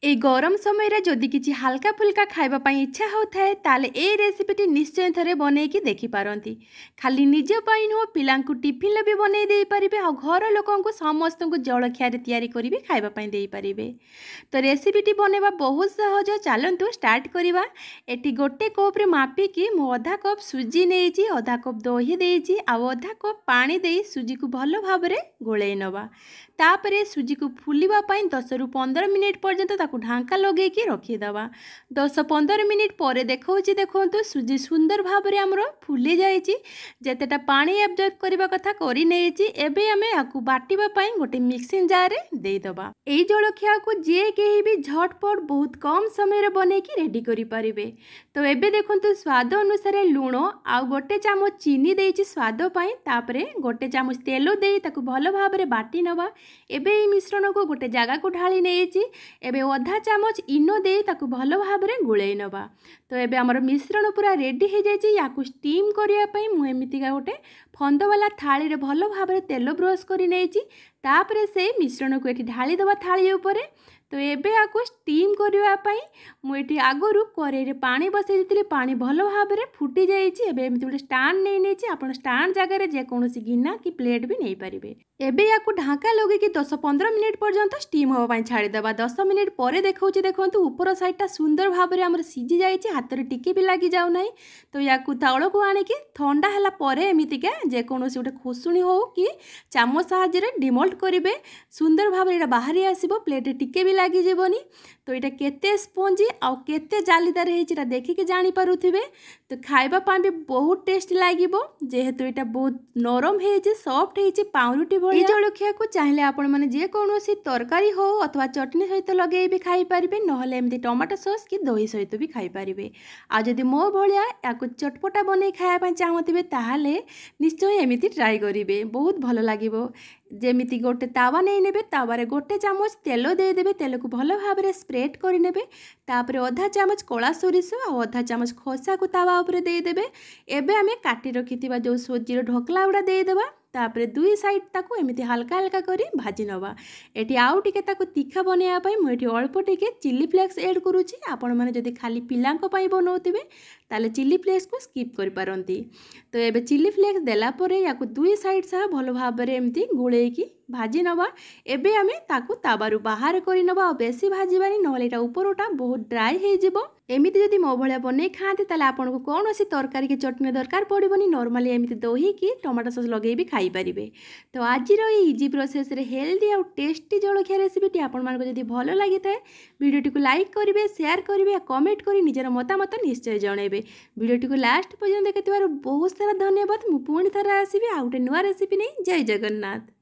এই গরম সমୟରେ ଯଦି କିଛି ହାଲକା ଫୁଲକା ଖାଇବା ପାଇଁ ଇଚ୍ଛା ହେଉଥାଏ ତାହେଲେ এই ରେସିପିଟି ନିଶ୍ଚୟ ଥରେ ବନେଇକି ଦେଖିପାରନ୍ତି। ଖାଲି ନିଜ ପାଇଁ ନୁହଁ, ପିଲାଙ୍କୁ ଟିଫିନ୍ରେ ବି ବନେଇ ଦେଇପାରିବେ ଆଉ ଘର ଲୋକଙ୍କୁ ସମସ୍ତଙ୍କୁ ଜଳଖିଆରେ ତିଆରି କରି ବି ଖାଇବା ପାଇଁ ଦେଇପାରିବେ। ତ ରେସିପିଟି ବନେଇବା ବହୁତ ସହଜ, ଚାଲନ୍ତୁ ଷ୍ଟାର୍ଟ କରିବା। ଏଠି ଗୋଟେ କପ୍ରେ ମାପିକି ମୁଁ ଅଧା କପ୍ ସୁଜି ନେଇଛି, ଅଧା କପ୍ ଦହି ଦେଇଛି ଆଉ ଅଧା କପ୍ ପାଣି ଦେଇ ସୁଜିକୁ ଭଲ ଭାବରେ ଗୋଳେଇ ନେବା। ତାପରେ ସୁଜିକୁ ଫୁଲିବା ପାଇଁ 10 ରୁ 15 ମିନିଟ୍ ପର୍ଯ୍ୟନ୍ତ ତାକୁ ଢାଙ୍କା ଲଗେଇକି ରଖିଦେବା। 10-15 ମିନିଟ୍ ପରେ ଦେଖନ୍ତୁ ସୁଜି ସୁନ୍ଦର ଭାବରେ ଆମର ଫୁଲି ଯାଇଛି। ଯେତେଟା ପାଣି ଆବଜର୍ବ କରିବା କଥା କରି ନେଇଛି। ଏବେ ଆମେ ୟାକୁ ବାଟିବା ପାଇଁ ଗୋଟେ ମିକ୍ସିଂ ଜାରରେ ଦେଇଦେବା। এই ଜଳଖିଆକୁ ଯିଏ କେହି ବି ଝଟପଟ ବହୁତ କମ୍ ସମୟରେ ବନେଇକି ରେଡ଼ି କରିପାରିବେ। ତ ଏବେ ଦେଖନ୍ତୁ ସ୍ୱାଦ ଅନୁସାରେ ଲୁଣ ଆଉ ଗୋଟେ ଚାମଚ ଚିନି ଦେଇଛି ସ୍ୱାଦ ପାଇଁ। ତାପରେ ଗୋଟେ ଚାମଚ ତେଲ ଦେଇ ତାକୁ ଭଲ ଭାବରେ ବାଟି ନେବା। ଏବେ এই ମିଶ୍ରଣକୁ ଗୋଟେ ଜାଗାକୁ ଢାଳି ନେଇଛି। ଏବେ ଅଧା ଚାମଚ ଇନୋ ଦେଇ ତାକୁ ଭଲ ଭାବରେ ଗୋଳେଇ ନେବା। ତ ଏବେ ଆମର ମିଶ୍ରଣ ପୁରା ରେଡ଼ି ହେଇଯାଇଛି। ୟାକୁ ଷ୍ଟିମ୍ କରିବା ପାଇଁ ମୁଁ ଏମିତିକା ଗୋଟେ ଫନ୍ଦବାଲା ଥାଳିରେ ଭଲ ଭାବରେ ତେଲ ବ୍ରଶ କରି ନେଇଛି। ତାପରେ ସେଇ ମିଶ୍ରଣକୁ ଏଠି ଢାଳି ଦେବା ଥାଳି ଉପରେ। ତ ଏବେ ୟାକୁ ଷ୍ଟିମ୍ କରିବା ପାଇଁ ମୁଁ ଏଠି ଆଗରୁ କରେଇରେ ପାଣି ବସାଇ ଦେଇଥିଲି। ପାଣି ଭଲ ଭାବରେ ଫୁଟି ଯାଇଛି। ଏବେ ଏମିତି ଗୋଟେ ଷ୍ଟାଣ୍ଡ ନେଇଛି। ଆପଣ ଷ୍ଟାଣ୍ଡ ଜାଗାରେ ଯେକୌଣସି ଗିନା କି ପ୍ଲେଟ୍ ବି ନେଇପାରିବେ। ଏବେ ୟାକୁ ଢାଙ୍କା ଲଗେଇକି 10-15 ମିନିଟ୍ ପର୍ଯ୍ୟନ୍ତ ଷ୍ଟିମ୍ ହେବା ପାଇଁ ଛାଡ଼ିଦେବା। 10 ମିନିଟ୍ ପରେ ଦେଖନ୍ତୁ ଉପର ସାଇଡ଼୍ଟା ସୁନ୍ଦର ଭାବରେ ଆମର ସିଝି ଯାଇଛି, ହାତରେ ଟିକେ ବି ଲାଗି ଯାଉନାହିଁ। ତ ୟାକୁ ତଳକୁ ଆଣିକି ଥଣ୍ଡା ହେଲା ପରେ ଏମିତିକା ଯେକୌଣସି ଗୋଟେ ଖୁସୁଣି ହେଉ କି ଚାମଚ ସାହାଯ୍ୟରେ ଡିମୋଲ୍ଟ କରିବେ। ସୁନ୍ଦର ଭାବରେ ଏଇଟା ବାହାରି ଆସିବ, ପ୍ଲେଟ୍ରେ ଟିକେ ବି ଲାଗିଯିବନି। ତ ଏଇଟା କେତେ ସ୍ପଞ୍ଜି ଆଉ କେତେ ଜାଲିଦାର ହେଇଛି ଏଇଟା ଦେଖିକି ଜାଣିପାରୁଥିବେ। ତ ଖାଇବା ପାଇଁ ବି ବହୁତ ଟେଷ୍ଟି ଲାଗିବ, ଯେହେତୁ ଏଇଟା ବହୁତ ନରମ ହେଇଛି, ସଫ୍ଟ ହେଇଛି, ପାଉଁରୁଟି ଭଳି। এই ଜଳଖିଆକୁ ଚାହିଁଲେ ଆପଣମାନେ ଯେକୌଣସି ତରକାରୀ ହେଉ ଅଥବା ଚଟଣି ସହିତ ଲଗେଇ ବି ଖାଇପାରିବେ, ନହେଲେ ଏମିତି ଟମାଟୋ ସସ୍ କି ଦହି ସହିତ ବି ଖାଇପାରିବେ। ଆଉ ଯଦି ମୋ ଭଳିଆ ୟାକୁ ଚଟପଟା ବନେଇ ଖାଇବା ପାଇଁ ଚାହୁଁଥିବେ ତାହେଲେ ନିଶ୍ଚୟ ଏମିତି ଟ୍ରାଏ କରିବେ, ବହୁତ ଭଲ ଲାଗିବ। ଯେମିତି ଗୋଟେ ତାୱା ନେଇନେବେ, ତାୱାରେ ଗୋଟେ ଚାମଚ ତେଲ ଦେଇଦେବେ, ତେଲକୁ ଭଲ ଭାବରେ ସ୍ପ୍ରେଡ୍ କରିନେବେ। ତାପରେ ଅଧା ଚାମଚ କଳା ସୋରିଷ ଆଉ ଅଧା ଚାମଚ ଖସାକୁ ତାୱା ଉପରେ ଦେଇଦେବେ। ଏବେ ଆମେ କାଟି ରଖିଥିବା ଯେଉଁ ସୁଜିର ଢୋକଲା ଗୁଡ଼ା ଦେଇଦେବା। ତାପରେ ଦୁଇ ସାଇଡ୍ ତାକୁ ଏମିତି ହାଲକା ହାଲକା କରି ଭାଜି ନେବା। ଏଠି ଆଉ ଟିକେ ତାକୁ ତୀଖା ବନେଇବା ପାଇଁ ମୁଁ ଏଠି ଅଳ୍ପ ଟିକେ ଚିଲି ଫ୍ଲେକ୍ସ ଏଡ୍ କରୁଛି। ଆପଣମାନେ ଯଦି ଖାଲି ପିଲାଙ୍କ ପାଇଁ ବନାଉଥିବେ ତାହେଲେ ଚିଲି ଫ୍ଲେକ୍ସକୁ ସ୍କିପ୍ କରିପାରନ୍ତି। ତ ଏବେ ଚିଲି ଫ୍ଲେକ୍ସ ଦେଲା ପରେ ୟାକୁ ଦୁଇ ସାଇଡ୍ ସହ ଭଲ ଭାବରେ ଏମିତି ଗୋଳେଇକି ଭାଜି ନେବା। ଏବେ ଆମେ ତାକୁ ତାୱାରୁ ବାହାର କରିନେବା ଆଉ ବେଶୀ ଭାଜିବାନି, ନହେଲେ ଏଇଟା ଉପରଟା ବହୁତ ଡ୍ରାଏ ହେଇଯିବ। ଏମିତି ଯଦି ମୋ ଭଳିଆ ବନେଇ ଖାଆନ୍ତି ତାହେଲେ ଆପଣଙ୍କୁ କୌଣସି ତରକାରୀ କି ଚଟଣି ଦରକାର ପଡ଼ିବନି। ନର୍ମାଲି ଏମିତି ଦହି କି ଟମାଟୋ ସସ୍ ଲଗେଇ ବି ଖାଇପାରିବେ। ତ ଆଜିର এই ଇଜି ପ୍ରୋସେସ୍ରେ ହେଲ୍ଦି ଆଉ ଟେଷ୍ଟି ଜଳଖିଆ ରେସିପିଟି ଆପଣମାନଙ୍କୁ ଯଦି ଭଲ ଲାଗିଥାଏ ଭିଡ଼ିଓଟିକୁ ଲାଇକ୍ କରିବେ, ସେୟାର କରିବେ, କମେଣ୍ଟ କରି ନିଜର ମତାମତ ନିଶ୍ଚୟ ଜଣାଇବେ। ଭିଡ଼ିଓଟିକୁ ଲାଷ୍ଟ ପର୍ଯ୍ୟନ୍ତ ଦେଖିଥିବାରୁ ବହୁତ ସାରା ଧନ୍ୟବାଦ। ମୁଁ ପୁଣି ଥରେ ଆସିବି ଆଉ ଗୋଟେ ନୂଆ ରେସିପି ନେଇ। ଜୟ ଜଗନ୍ନାଥ।